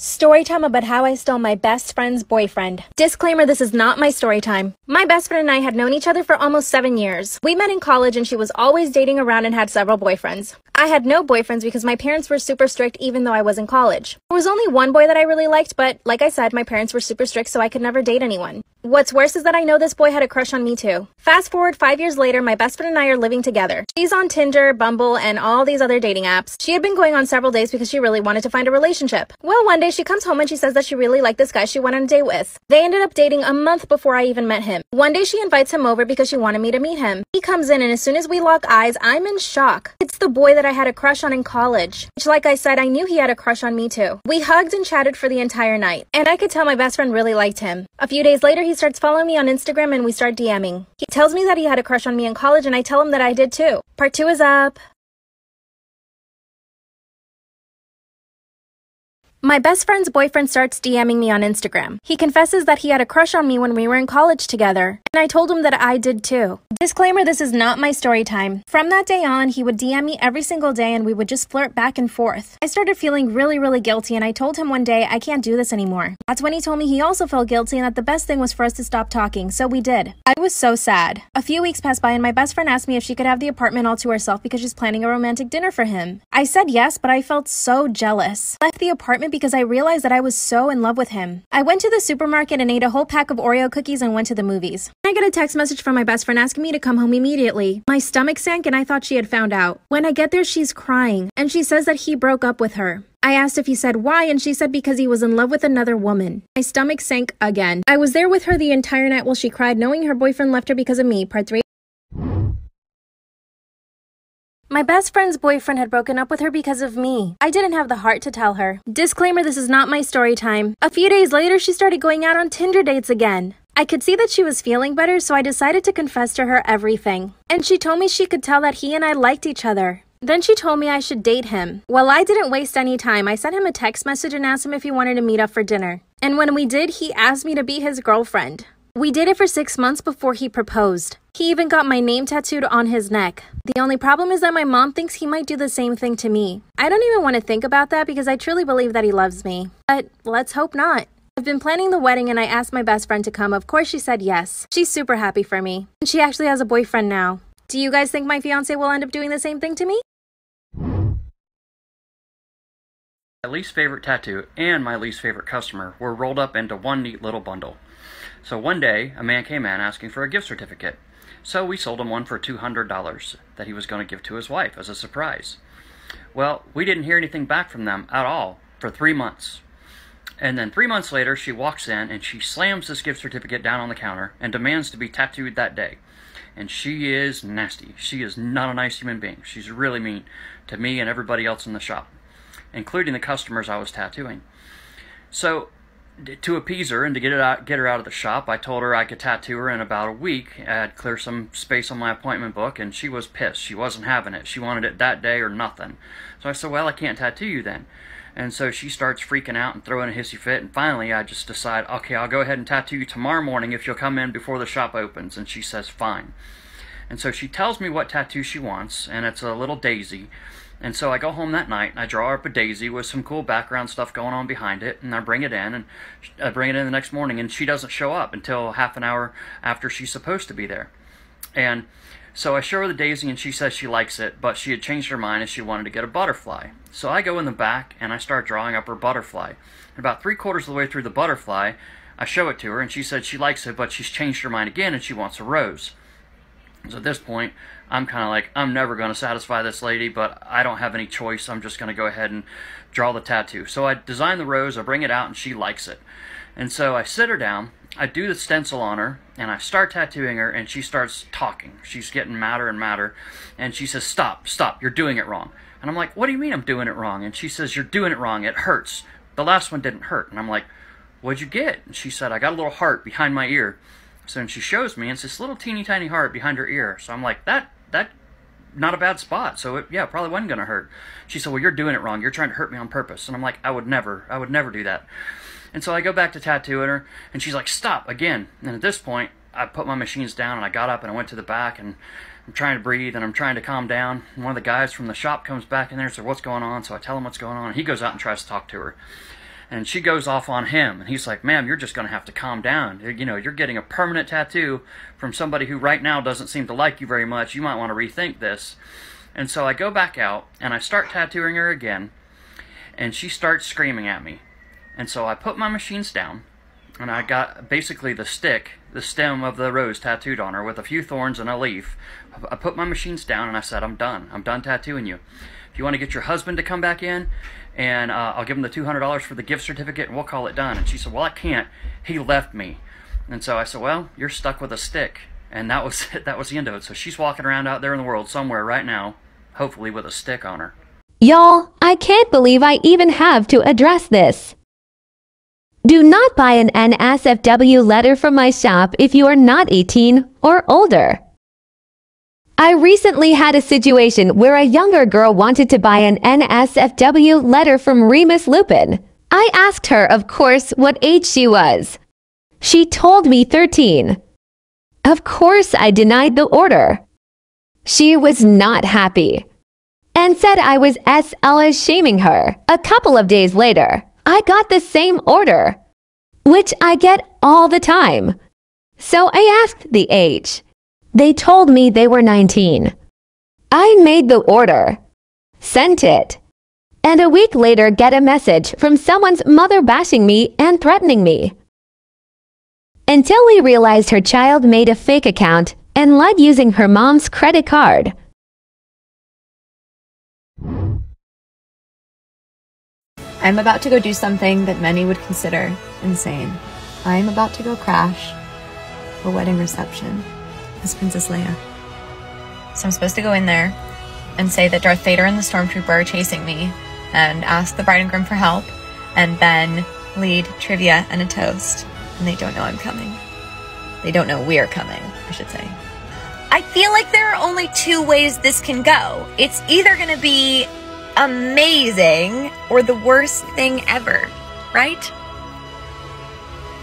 Story time about how I stole my best friend's boyfriend. Disclaimer, this is not my story time. My best friend and I had known each other for almost 7 years. We met in college and she was always dating around and had several boyfriends. I had no boyfriends because my parents were super strict even though I was in college. There was only one boy that I really liked, but like I said, my parents were super strict so I could never date anyone. What's worse is that I know this boy had a crush on me too. Fast forward 5 years later, my best friend and I are living together. She's on Tinder, Bumble, and all these other dating apps. She had been going on several dates because she really wanted to find a relationship. Well, one day she comes home and she says that she really liked this guy she went on a date with. They ended up dating a month before I even met him. One day she invites him over because she wanted me to meet him. He comes in and as soon as we lock eyes, I'm in shock. It's the boy that I had a crush on in college. Which, like I said, I knew he had a crush on me too. We hugged and chatted for the entire night. And I could tell my best friend really liked him. A few days later, he starts following me on Instagram and we start DMing. He tells me that he had a crush on me in college and I tell him that I did too. Part 2 is up. My best friend's boyfriend starts DMing me on Instagram. He confesses that he had a crush on me when we were in college together, and I told him that I did too. Disclaimer, this is not my story time. From that day on, he would DM me every single day and we would just flirt back and forth. I started feeling really guilty and I told him one day I can't do this anymore. That's when he told me he also felt guilty and that the best thing was for us to stop talking, so we did. I was so sad. A few weeks passed by and my best friend asked me if she could have the apartment all to herself because she's planning a romantic dinner for him. I said yes, but I felt so jealous. I left the apartment because I realized that I was so in love with him. I went to the supermarket and ate a whole pack of Oreo cookies and went to the movies. I get a text message from my best friend asking me to come home immediately. My stomach sank and I thought she had found out. When I get there, she's crying and she says that he broke up with her. I asked if he said why and she said because he was in love with another woman. My stomach sank again. I was there with her the entire night while she cried knowing her boyfriend left her because of me. Part 3. My best friend's boyfriend had broken up with her because of me. I didn't have the heart to tell her. Disclaimer, this is not my story time. A few days later, she started going out on Tinder dates again. I could see that she was feeling better, so I decided to confess to her everything. And she told me she could tell that he and I liked each other. Then she told me I should date him. Well, I didn't waste any time. I sent him a text message and asked him if he wanted to meet up for dinner. And when we did, he asked me to be his girlfriend. We dated for 6 months before he proposed. He even got my name tattooed on his neck. The only problem is that my mom thinks he might do the same thing to me. I don't even want to think about that because I truly believe that he loves me. But let's hope not. I've been planning the wedding and I asked my best friend to come. Of course she said yes. She's super happy for me. And she actually has a boyfriend now. Do you guys think my fiance will end up doing the same thing to me? My least favorite tattoo and my least favorite customer were rolled up into one neat little bundle. So one day, a man came in asking for a gift certificate. So we sold him one for $200 that he was going to give to his wife as a surprise. Well, we didn't hear anything back from them at all for 3 months. And then 3 months later, she walks in and she slams this gift certificate down on the counter and demands to be tattooed that day. And she is nasty. She is not a nice human being. She's really mean to me and everybody else in the shop, including the customers I was tattooing. So to appease her and to get her out of the shop, I told her I could tattoo her in about a week. I'd clear some space on my appointment book, and she was pissed. She wasn't having it. She wanted it that day or nothing. So I said, well, I can't tattoo you then. And so she starts freaking out and throwing a hissy fit, and finally I just decide, okay, I'll go ahead and tattoo you tomorrow morning if you'll come in before the shop opens. And she says, fine. And so she tells me what tattoo she wants, and it's a little daisy. And so I go home that night, and I draw up a daisy with some cool background stuff going on behind it, and I bring it in, and I bring it in the next morning, and she doesn't show up until half an hour after she's supposed to be there. And so I show her the daisy, and she says she likes it, but she had changed her mind and she wanted to get a butterfly. So I go in the back, and I start drawing up her butterfly. And about 3/4 of the way through the butterfly, I show it to her, and she said she likes it, but she's changed her mind again, and she wants a rose. So at this point, I'm kind of like, I'm never going to satisfy this lady, but I don't have any choice. I'm just going to go ahead and draw the tattoo. So I design the rose, I bring it out, and she likes it. And so I sit her down, I do the stencil on her, and I start tattooing her, and she starts talking. She's getting madder and madder, and she says, stop, you're doing it wrong. And I'm like, what do you mean I'm doing it wrong? And she says, you're doing it wrong, it hurts. The last one didn't hurt. And I'm like, what'd you get? And she said, I got a little heart behind my ear. So then she shows me, and it's this little teeny tiny heart behind her ear. So I'm like, that not a bad spot. So it probably wasn't going to hurt. She said, well, you're doing it wrong. You're trying to hurt me on purpose. And I'm like, I would never do that. And so I go back to tattooing her, and she's like, stop again. And at this point, I put my machines down, and I got up, and I went to the back, and I'm trying to breathe, and I'm trying to calm down. And one of the guys from the shop comes back in there and says, what's going on? So I tell him what's going on, and he goes out and tries to talk to her. And she goes off on him, and he's like, ma'am, you're just going to have to calm down. You know, you're getting a permanent tattoo from somebody who right now doesn't seem to like you very much. You might want to rethink this. And so I go back out, and I start tattooing her again, and she starts screaming at me. And so I put my machines down, and I got basically the stem of the rose tattooed on her with a few thorns and a leaf. I put my machines down, and I said, I'm done. I'm done tattooing you. If you want to get your husband to come back in, and I'll give him the $200 for the gift certificate, and we'll call it done. And she said, well, I can't. He left me. And so I said, well, you're stuck with a stick. And that was it. That was the end of it. So she's walking around out there in the world somewhere right now, hopefully with a stick on her. Y'all, I can't believe I even have to address this. Do not buy an NSFW letter from my shop if you are not 18 or older. I recently had a situation where a younger girl wanted to buy an NSFW letter from Remus Lupin. I asked her, of course, what age she was. She told me 13. Of course, I denied the order. She was not happy and said I was SL shaming her. A couple of days later, I got the same order, which I get all the time. So I asked the age. They told me they were 19. I made the order, sent it, and a week later get a message from someone's mother bashing me and threatening me. Until we realized her child made a fake account and lied using her mom's credit card. I'm about to go do something that many would consider insane. I'm about to go crash a wedding reception as Princess Leia. So I'm supposed to go in there and say that Darth Vader and the Stormtrooper are chasing me and ask the bride and groom for help and then lead trivia and a toast. And they don't know I'm coming. They don't know we're coming, I should say. I feel like there are only two ways this can go. It's either gonna be amazing or the worst thing ever, right?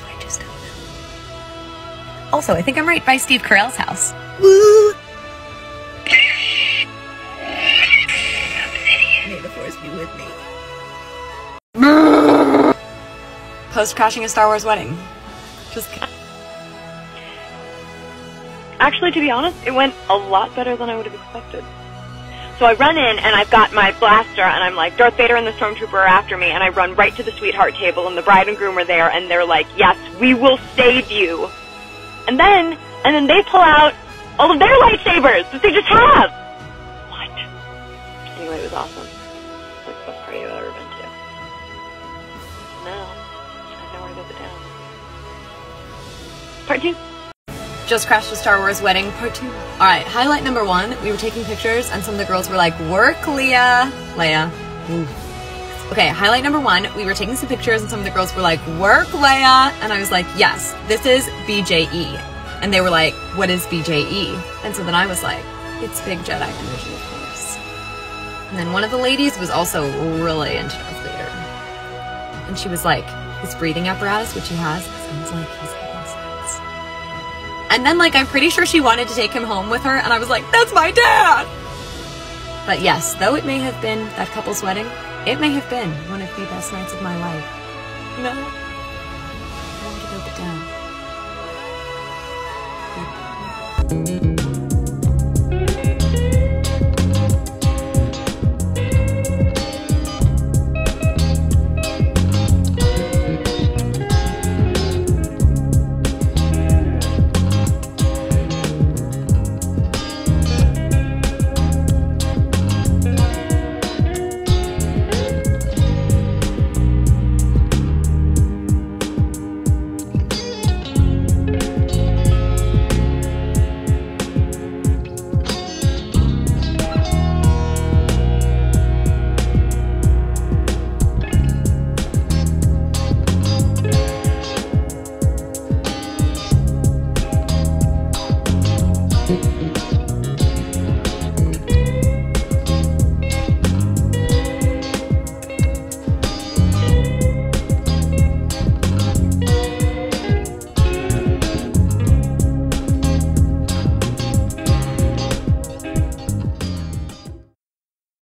I just don't know. Also, I think I'm right by Steve Carell's house. Woo! May the Force be with me. Post-crashing a Star Wars wedding. Just kidding. Actually, to be honest, it went a lot better than I would have expected. So I run in, and I've got my blaster, and I'm like, Darth Vader and the Stormtrooper are after me, and I run right to the sweetheart table, and the bride and groom are there, and they're like, yes, we will save you. And then they pull out all of their lightsabers that they just have. What? Anyway, it was awesome. It's like the best party I've ever been to. Now, I have nowhere to go but down. Part 2. Just crashed a Star Wars wedding, part 2. Alright, highlight number 1, we were taking pictures and some of the girls were like, work, Leia. Ooh. Okay, highlight number 1, we were taking some pictures and some of the girls were like, work, Leia. And I was like, yes, this is BJE. And they were like, what is BJE? And so then I was like, it's Big Jedi Energy, of course. And then one of the ladies was also really into Darth Vader. And she was like, his breathing apparatus, which he has, sounds like he's having sex. And then, like, I'm pretty sure she wanted to take him home with her, and I was like, that's my dad! But yes, though it may have been that couple's wedding, it may have been one of the best nights of my life. No. I want to go but down.